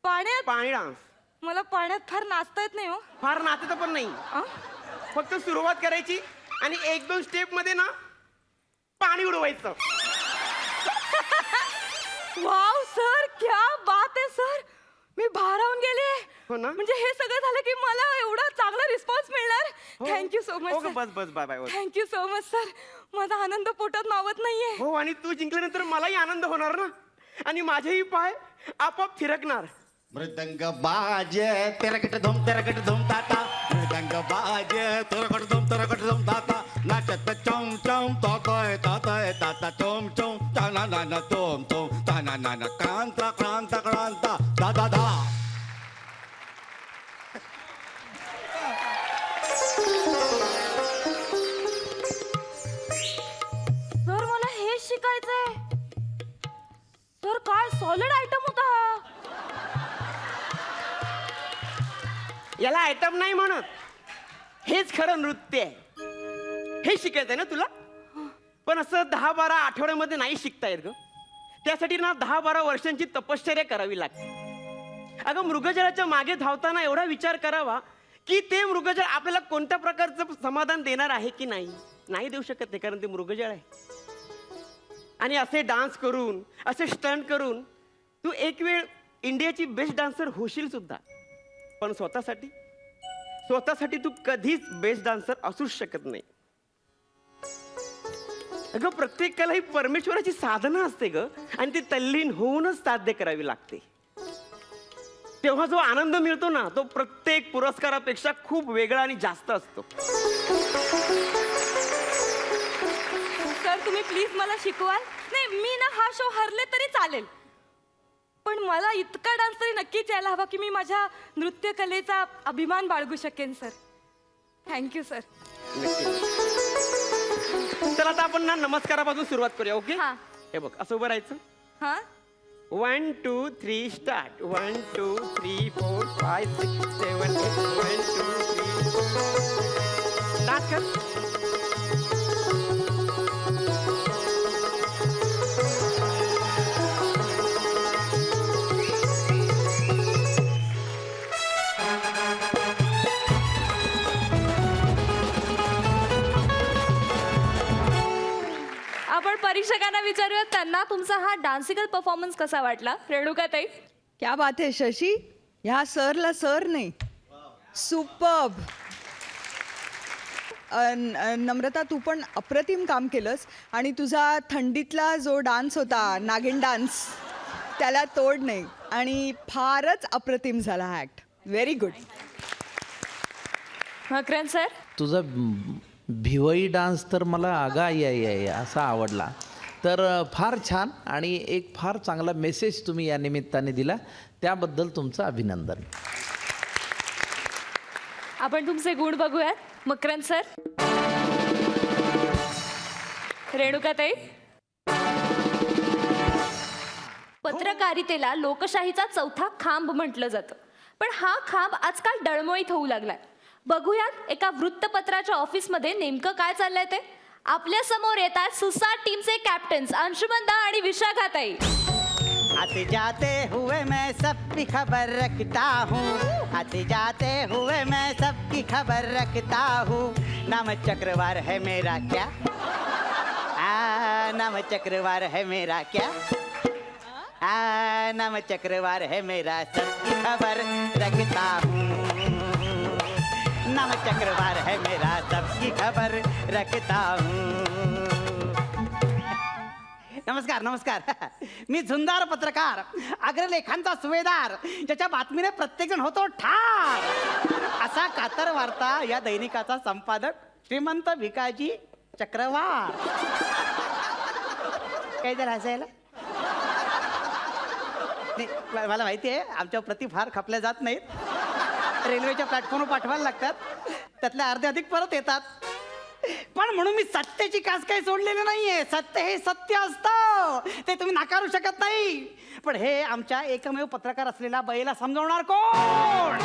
पाण्यात? पाणी डान्स. मला पाण्यात फार नाचता येत नाही हो. फार नाचत पण नाही. फक्त सुरुवात करायची आणि 1-2 स्टेप मध्ये ना पाणी उडवायचं. वाव सर, क्या बात आहे सर. मी भारावून गेले. हो ना. म्हणजे हे सगळं झालं की मला एवढा चांगला रिस्पॉन्स मिळणार. Thank you so much. ओके, बस bye bye. Thank you so much sir. माझा आनंद पोटात मावत नाहीये. हो, आणि तू जिंकल्यानंतर मलाही आनंद होणार ना, आणि माझेही पाय आपोआप फिरकणार. मृदंग बाजे तेरकट धूम ताता. मृदंग बाजे तेरकट धूम ताता. नाचत चौम चौम तातय तातय ताता. चौम चौम ताना नाना तोम तोम ताना नाना. क्रांता क्रांता क्रांता दा दा दा. सर मला हे शिकायचंय. सर काय सॉलिड आयटम होता हा. याला आयटम नाही म्हणत, हेच खरं नृत्य आहे. हे शिकायचंय ना तुला. पण असं 10-12 आठवड्यामध्ये नाही शिकता येत ग. त्यासाठी ना 10-12 वर्षांची तपश्चर्या करावी लागते. अगं, मृगजळाच्या मागे धावताना एवढा विचार करावा की ते मृगजळ आपल्याला कोणत्या प्रकारचं समाधान देणार आहे की नाही देऊ शकत नाही, कारण ते मृगजळ आहे. आणि असे डान्स करून, असे स्टंट करून तू एक वेळ इंडियाची बेस्ट डान्सर होशील सुद्धा. पण स्वतःसाठी तू कधीच बेस्ट डान्सर असूच शकत नाही. अगं, प्रत्येक कला ही परमेश्वराची साधना असते ग, आणि ती तल्लीन होऊनच साध्य करावी लागते. तेव्हा जो आनंद मिळतो ना, तो प्रत्येक पुरस्कारापेक्षा खूप वेगळा आणि जास्त असतो. सर तुम्ही प्लीज मला शिकवाल? नाही, मी ना हा शो हरले तरी चालेल, पण मला इतका डान्स तरी नक्कीच यायला हवा की मी माझ्या नृत्यकलेचा अभिमान बाळगू शकेन सर. Thank you sir. चला आता आपण ना नमस्कारापासून सुरुवात करूया. ओके, हा. हे बघ असं उभं राहायचं. हां 1 2 3 स्टार्ट. 1 2 3 4 5 6 7 8. 1 2 3 डान्स कर. आपण परीक्षकांना विचारूया त्यांना तुमचा हा डान्सिकल परफॉर्मन्स कसा वाटला. रेणुकाताई. क्या बात है शशी, ह्या सरला सर नाही, सुपर्ब. नम्रता तू पण अप्रतिम काम केलंस आणि तुझा थंडीतला जो डान्स होता नागिन डान्स त्याला तोड नाही आणि फारच अप्रतिम झाला हा act. Very good. Makarand sir. तुझा भिवई डान्स तर मला आगा या असा आवडला. तर फार छान आणि एक फार चांगला मेसेज तुम्ही या निमित्ताने दिला, त्याबद्दल तुमचं अभिनंदन. आपण तुमचे गुण बघूयात. मकरंद सर. रेणुकाताई. पत्रकारितेला लोकशाहीचा चौथा खांब म्हटलं जातं, पण हा खांब आजकाल डळमळीत होऊ लागलाय. बघूयात एका वृत्तपत्राच्या ऑफिसमध्ये नेमकं काय चाललंय ते. आपल्या समोर येतात सुसाट टीमचे कॅप्टन्स अंशुमनदा आणि विशाखाताई. आते जाते हुए मैं सबकी खबर रखता हूँ. आते जाते हुए मैं सबकी खबर रखता हूँ. नाम चक्रवार है मेरा क्या. नाम चक्रवार है मेरा क्या. नाम चक्रवार है मेरा सबकी खबर रखता हूँ. नाम चक्रवार है मेरा सबकी खबर रखता हूँ. नमस्कार नमस्कार. मी झुंजार पत्रकार, अग्रलेखांचा सुवेदार, ज्याच्या बातमीने प्रत्येकजण होतो ठार असा कातर वार्ता या दैनिकाचा संपादक श्रीमंत भिकाजी चक्रवार. काय जर हसायला नाही, मला माहिती आहे आमच्या प्रति फार खपल्या जात नाहीत. रेल्वेच्या प्लॅटफॉर्मवर पाठवायला लागतात, त्यातल्या अर्धे अधिक परत येतात. पण म्हणून मी सत्याची कास काही सोडलेली नाहीये. सत्य हे सत्य असतं, ते तुम्ही नाकारू शकत नाही. पण हे आमच्या एकमेव पत्रकार असलेला बैला समजवणार कोण.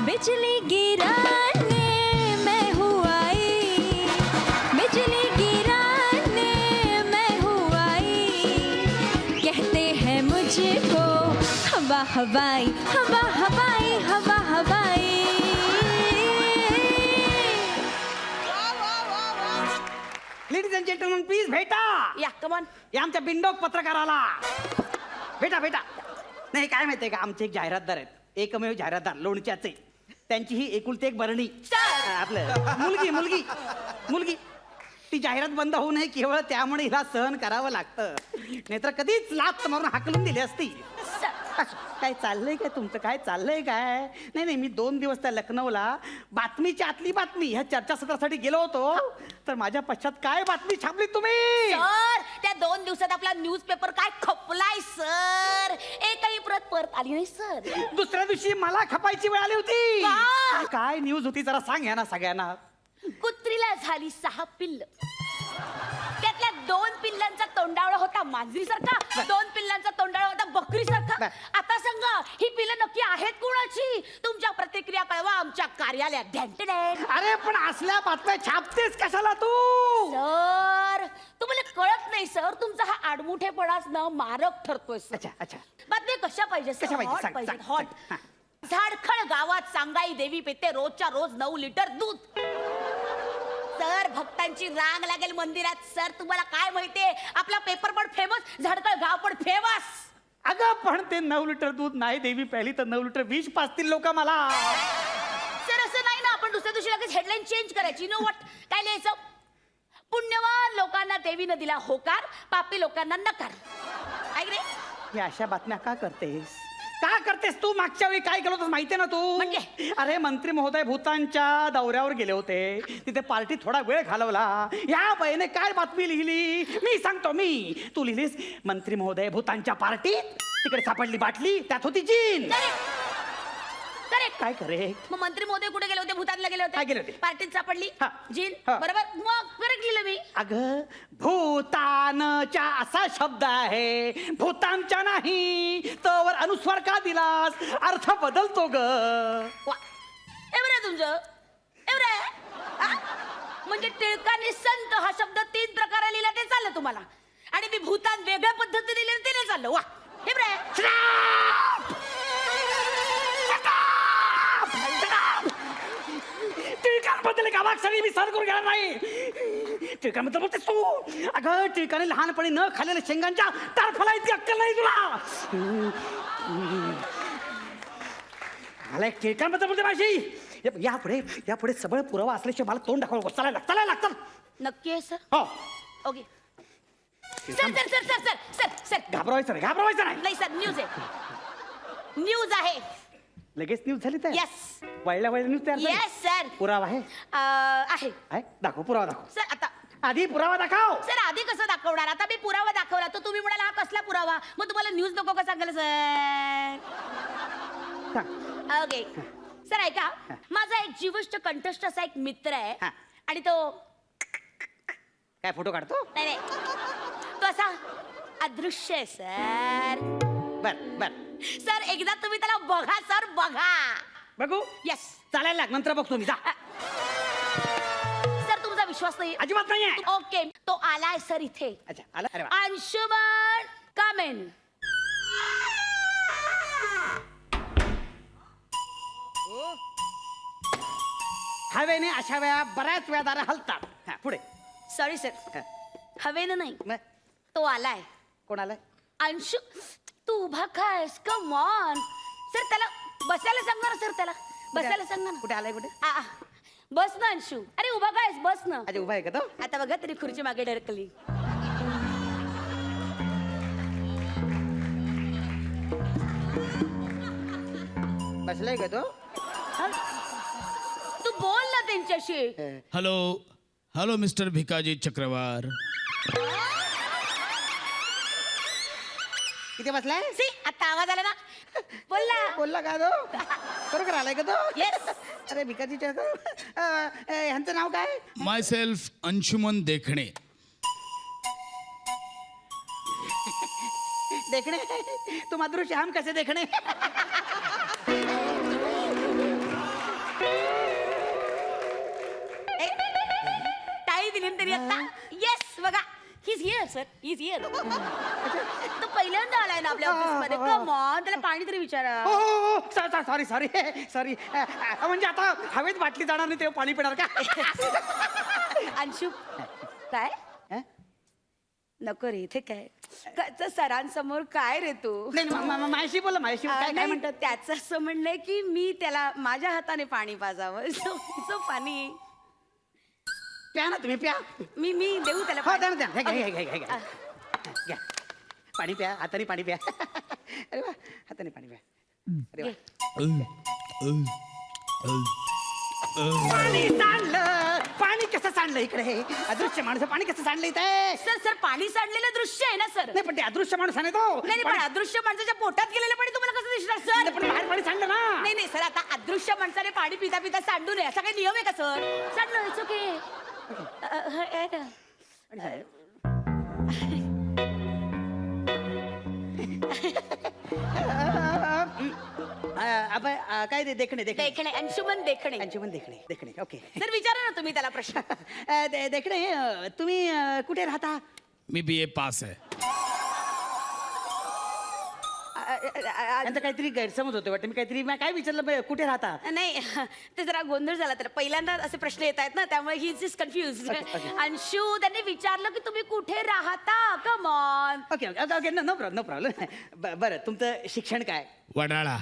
बिजली गिराने मैं हूँ आई, बिजली गिराने मैं हूँ आई, कहते हैं मुझको हवा हवाई, हवा हवाई, हवा हवाई. लेडीज अँड जेंटलमन प्लीज भेटा. या कमॉन. या आमच्या बिंडोक पत्रकाराला भेटा भेटा. नाही काय माहितीये का, आमचे एक जाहिरातदार आहेत, एकमेव जाहिरातदार लोणच्याचे. त्यांची ही एकुलती एक बरणी आपलं मुलगी मुलगी मुलगी ती जाहिरात बंद होऊ नये केवळ त्यामुळे हिला सहन करावं लागतं, नाहीतर कधीच लाथ मारून हाकलून दिली असती. काय चाललंय काय तुमचं, काय चाललंय काय. नाही नाही, मी 2 दिवस त्या लखनौला बातमीची आतली बातमी ह्या चर्चासत्रासाठी गेलो होतो, तर माझ्या पश्चात काय बातमी छापली तुम्ही. सर त्या 2 दिवसात आपला न्यूजपेपर काय खपलाय सर. एकही प्रत परत आली नाही सर. दुसऱ्या दिवशी मला खपायची वेळ आली होती. का? काय न्यूज होती जरा सांग या ना सगळ्यांना. कुत्रीला झाली 6 पिल्ल, त्यातल्या 2 पिल्लांचा तोंडावळा होता मांजरीसारखा, 2 पिल्लांचा तोंडावळा होता बकरीसारखा. आता सांगा ही पिल्लं नक्की आहेत कोणाची. तुमच्या प्रतिक्रिया कळवा आमच्या कार्यालयात. अरे पण असल्या बातम्या छापतेस कशाला तू. सर तुम्हाला कळत नाही सर, तुमचा हा आडमुठेपणाच ना मारक ठरतोय सर. अच्छा अच्छा. बातम्या कशा पाहिजे कशा पाहिजे? हॉट सांग, पाहिजे सांग, हॉट. सांग. झाडखळ गावात सांगाई देवी पेते रोजच्या रोज 9 लिटर दूध. सर भक्तांची रांग लागेल मंदिरात. सर तुम्हाला काय माहितीये, आपला पेपर पण फेमस, झाडखळ गाव पण फेमस. अगं पण ते 9 लिटर दूध नाही देवी प्यायली तर 9 लिटर विष पाजतील लोक मला. सर असं नाही ना, आपण दुसऱ्या दिवशी लगेच हेडलाईन चेंज करायची. नो वॉट काय लिहायचं, पुण्यवान लोकांना देवीनं दिला होकार, पापी लोकांना नकार. ऐक रे. या अशा बातम्या का करतेस. का करतेस तू? मागच्या वेळी काय केलं होतं माहितीये ना तू? म्हणजे? अरे मंत्री महोदय भूतानच्या दौऱ्यावर गेले होते, तिथे पार्टी थोडा वेळ घालवला. या बाईने काय बातमी लिहिली मी सांगतो. तू लिहिलीस मंत्री महोदय भूतानच्या पार्टीत, तिकडे सापडली बाटली, त्यात होती जीन. करेक्ट. काय करे? मग मंत्री महोदय कुठे गेले होते? भूतानला गेले काय गेले होते? होते? पार्टीत सापडली हा. जीन. हा. बरोबर, मग करेक्ट लिहिलं मी. अगं भूतानच्या असा शब्द आहे, भूतानच्या नाही. तर अनुस्वार का दिलास? अर्थ बदलतो ग. वा, एवढं आहे तुमचं? एवढं आहे? हा? म्हणजे टिळकांनी संत हा शब्द 3 प्रकारे लिहिला ते चाललं तुम्हाला, आणि मी भूतान वेगळ्या पद्धतीने लिहिलं ते नाही चाललं. वा, एवढं आहे? टिळकांबद्दल एक अवाक्षरी मी सहन करून घेणार नाही. टिळकांबद्दल बोलतेस तू? अगं टिळकाने लहानपणी न खाल्लेल्या शेंगांच्या टरफला इतकी अक्कल नाही तुला. मला एक टिळकांबद्दल बोलते माझी. यापुढे सगळं पुरावा असल्याशिवाय मला तोंड दाखवा. चालायला लागतं. नक्की आहे सर? हो. Okay. Sir sir sir sir sir sir sir घाबरवायचं नाही. नाही सर, न्यूज आहे. न्यूज आहे. लगेच न्यूज झाली तर येस वळल्या न्यूज तयार झाली? Yes sir. पुरावा आहे? आहे. दाखव, पुरावा दाखव. सर आता आधी पुरावा दाखव. सर आधी कसं दाखवणार? आता मी पुरावा दाखवला तर तुम्ही म्हणाला हा कसला पुरावा? मग तुम्हाला न्यूज नको का सांगायला सर? ओके सर ऐका, माझा एक जीवष्ट कंठस्थ असा एक मित्र आहे, आणि तो काय फोटो काढतो? नाही तो असा अदृश्य आहे सर. बर सर एकदा तुम्ही त्याला बघा सर, बघा. बघू. येस. चालायला लाग, नंतर बघतो मी. जा. सर तुमचा विश्वास नाही? अजिबात नाहीये. ओके, तो आलाय सर इथे. अच्छा, आला. अरे वा. अंशुमन कम इन. हवेने अशा वेळा बऱ्याच वेळा दारं हलतात. पुढे. सॉरी सर, हवेनं नाही, मग तो आलाय. कोण आलाय? अंशु, तू उभा खायस? Come on sir. त्याला बसायला सांगा ना सर, त्याला बसायला सांगा ना. कुठे आलाय? कुठे? बस ना अंशु. अरे उभा खायस, बस ना. अच्छा, उभा आहे का तो? आता बघा तरी खुर्ची मागे ढरकली. बसलाय का तो? तू बोल ना त्यांच्याशी. Hello mister Bhikaji Chakravar. इथे बसलाय? सी आता आवाज आला ना. बोलला का तो? बरोबर आलाय का तो? येस. अरे भिकाजी ह्यांचं नाव काय? माय सेल्फ अंशुमन देखणे. देखणे? तुम अदृश्य, हम कैसे देखणे? टाळी दिली ना तरी आता. येस बघा, he is here sir, he is here. तो पहिल्यांदा आलाय ना आपल्या ऑफिसमध्ये. कम ऑन, त्याला पाणी तरी विचारा. सॉरी. म्हणजे आता हवेत बाटली जाणार नाही तेव्हा पाणी पिणार का? अंशु काय नको रे इथे काय सरांसमोर काय रे तू? नाही, माझ्याशी बोला. माझ्याशी काय म्हणतात? त्याचं असं म्हणणंय की मी त्याला माझ्या हाताने पाणी पाजावं. सो पाणी प्या ना तुम्ही, प्या. मी देऊ त्याला हो, पाणी? द्या. घ्या. पाणी प्या, हाताने पाणी प्या. अरे वा, हाताने पाणी प्या. अरे वा. पाणी सांडलं. पाणी कसं सांडलं इकडे? अदृश्य माणूस पाणी कसं सांडलं इथे? सर पाणी सांडलेलं दृश्य आहे ना सर. नाही, पण ते अदृश्य माणूस आहे तो. नाही पण अदृश्य माणसाच्या पोटात गेलेलं पाणी तुम्हाला कसं दिसणार सर? पण बाहेर पाणी सांडलं ना. नाही सर, आता अदृश्य माणसाने पाणी पिता पिता सांडू नये असा काही नियम आहे का सर? सांडलं, it's okay. काय ते? देखणे. अंशुमन देखणे. ओके. सर विचारा ना तुम्ही त्याला प्रश्न. देखणे, तुम्ही कुठे राहता? मी BA पास आहे. यांचा काहीतरी गैरसमज होते वाटतं. मी काय विचारलं, कुठे राहता? नाही ते जरा गोंधळ झाला. तर पहिल्यांदा असे प्रश्न येत आहेत ना, त्यामुळे ही इज कन्फ्युज. अंशु, त्यांनी विचारलं की तुम्ही कुठे राहता. Come on. Okay. No problem. बरं, तुमचं शिक्षण काय? वडाळा.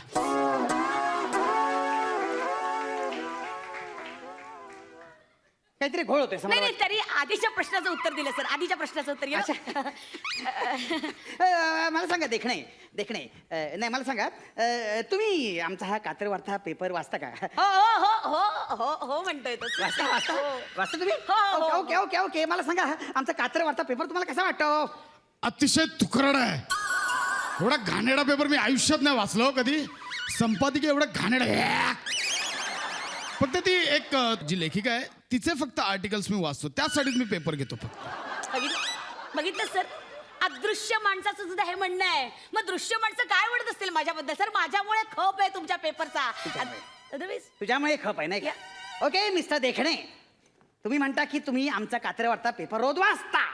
काहीतरी घोळ होतोय नाही नाही तरी आधीच्या प्रश्नाचं उत्तर दिलं सर आधीच्या प्रश्नाचं उत्तर मला सांगा देखणे नाही मला सांगा तुम्ही आमचा हा कातर वार्ता पेपर वाचता का? हो हो हो हो हो हो म्हणतोय तो वाचता तुम्ही? हो, हो. ओके ओके ओके मला सांगा आमचा कातर वार्ता पेपर तुम्हाला कसा वाटतो? अतिशय तुकडा आहे. एवढा घाणेरडा पेपर मी आयुष्यात नाही वाचलो हो कधी. संपादकीय एवढा घाणेरडा. फक्त ती एक जी लेखिका आहे तिचे फक्त आर्टिकल्स मी वाचतो, त्यासाठीच मी पेपर घेतो फक्त. बघितलं सर अदृश्य माणसाचं सुद्धा हे म्हणणं आहे. मग दृश्य माणसं काय म्हणत असतील माझ्याबद्दल? सर माझ्यामुळे खप आहे तुमच्या पेपरचा. तुझ्यामुळे खप आहे नाही का? ओके मिस्टर देखणे, तुम्ही म्हणता की तुम्ही आमचा कात्र वार्ता पेपर रोज वाचता,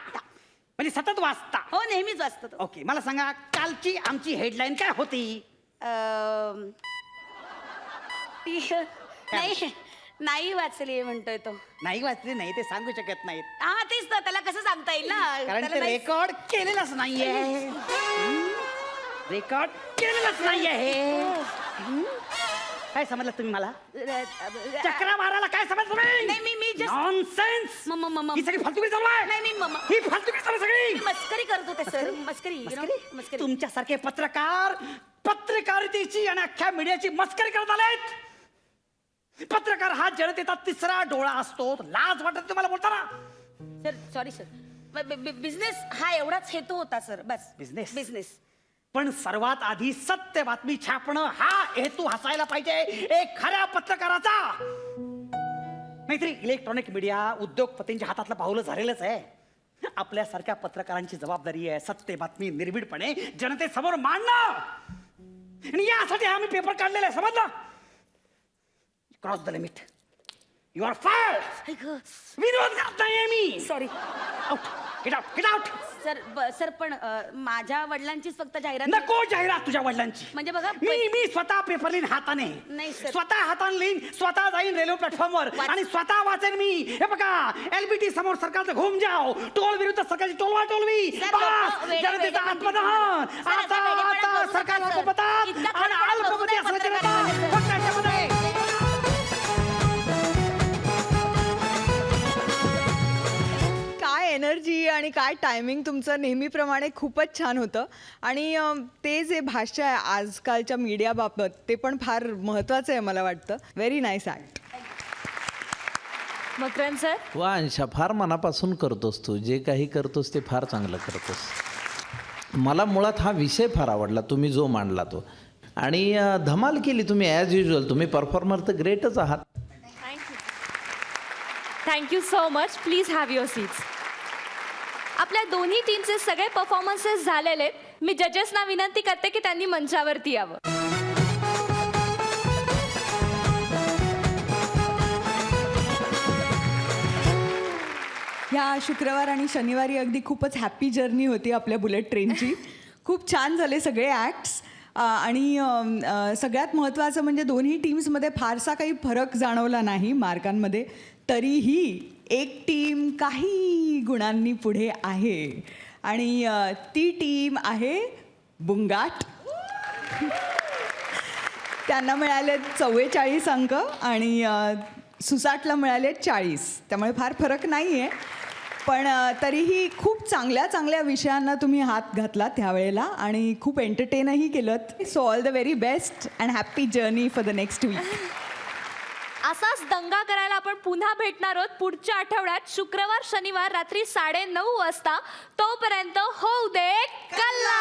म्हणजे सतत वाचता. हो नेहमीच वाचतो. ओके मला सांगा कालची आमची हेडलाईन काय होती? नाही नाही वाचली म्हणतोय तो. नाही वाचली नाही ते सांगू शकत नाहीत. हा तेच तर त्याला कसं सांगता येईल ना कारण त्याला ते नाही- रेकॉर्ड केलेलंच नाहीये. रेकॉर्ड केलेलंच नाहीये. काय समजलं तुम्ही मला? चक्रा मारायला काय समजलं तुम्ही? नाही मी just- नॉनसेन्स. ही सगळी फालतुकी चालू आहे. नाही नाही ही फालतुकी चालू आहे सगळी. मस्करी करत होते सर मस्करी मस्करी. तुमच्यासारखे पत्रकार पत्रकारितेची आणि अख्ख्या मीडियाची मस्करी करत आलेत. पत्रकार हा जनतेचा तिसरा डोळा असतो. लाज वाटत तुम्हाला बोलताना? सर सॉरी सर बिझनेस हा एवढाच हेतू होता सर बस. बिझनेस बिझनेस पण सर्वात आधी सत्य बातमी छापणं हा हेतू हसायला पाहिजे एक खऱ्या पत्रकाराचा. नाहीतरी इलेक्ट्रॉनिक मीडिया उद्योगपतींच्या हातातलं पाऊलं झालेलंच आहे. आपल्यासारख्या पत्रकारांची जबाबदारी आहे सत्य बातमी निर्भीडपणे जनतेसमोर मांडणं. आणि यासाठी आम्ही पेपर काढलेला आहे समजलं? Cross the limit. You are fire. विरोध करत नाहीये मी. Sorry out. Get out get out. Sir पण माझ्या वडिलांचीच फक्त जाहिरात नको जाहिरात तुझ्या वडिलांची. म्हणजे बघा मी स्वतः पेपर लिहीन हाताने. नाही सर. स्वतः हाताने लिहीन, स्वतः जाईन रेल्वे प्लॅटफॉर्मवर आणि स्वतः वाचेन मी. हे बघा एलबीटी समोर सरकारचं घुम जाओ, टोल विरुद्ध सरकारची टोलवा टोलवी. जनतेचा आत्मदहन. आता सरकार अल्पमतात आणि अल्पमती असं जनता फक्त याच्यामध्ये. काय एनर्जी आणि काय टायमिंग तुमचं नेहमीप्रमाणे खूपच छान होतं. आणि ते जे भाष्य आहे आजकालच्या मीडियाबाबत ते पण फार महत्त्वाचं आहे मला वाटतं. Very nice act. Makarand sir. वा अंशा, फार मनापासून करतोस तू. जे काही करतोस ते फार चांगलं करतोस. मला मुळात हा विषय फार आवडला तुम्ही जो मांडला तो. आणि धमाल केली तुम्ही ॲज युजल. तुम्ही परफॉर्मर तर ग्रेटच आहात. Thank you so much. Please have your seats. आपल्या दोन्ही टीमचे सगळे परफॉर्मन्सेस झालेले आहेत. मी जजेसना विनंती करते की त्यांनी मंचावरती यावं. ह्या शुक्रवार आणि शनिवारी अगदी खूपच हॅपी जर्नी होती आपल्या बुलेट ट्रेनची. खूप छान झाले सगळे ॲक्ट्स. आणि सगळ्यात महत्त्वाचं म्हणजे दोन्ही टीम्समध्ये फारसा काही फरक जाणवला नाही मार्कांमध्ये. तरीही एक टीम काही गुणांनी पुढे आहे आणि ती टीम आहे बुंगाट. त्यांना मिळाले 44 अंक आणि सुसाटला मिळाले 40. त्यामुळे फार फरक नाही आहे. पण तरीही खूप चांगल्या चांगल्या विषयांना तुम्ही हात घातलात त्यावेळेला आणि खूप एंटरटेनही केलं. So all the very best and happy journey for the next week. असाच दंगा करायला आपण पुन्हा भेटणार आहोत पुढच्या आठवड्यात शुक्रवार शनिवार रात्री 9:30 वाजता. तोपर्यंत होऊ दे कल्ला.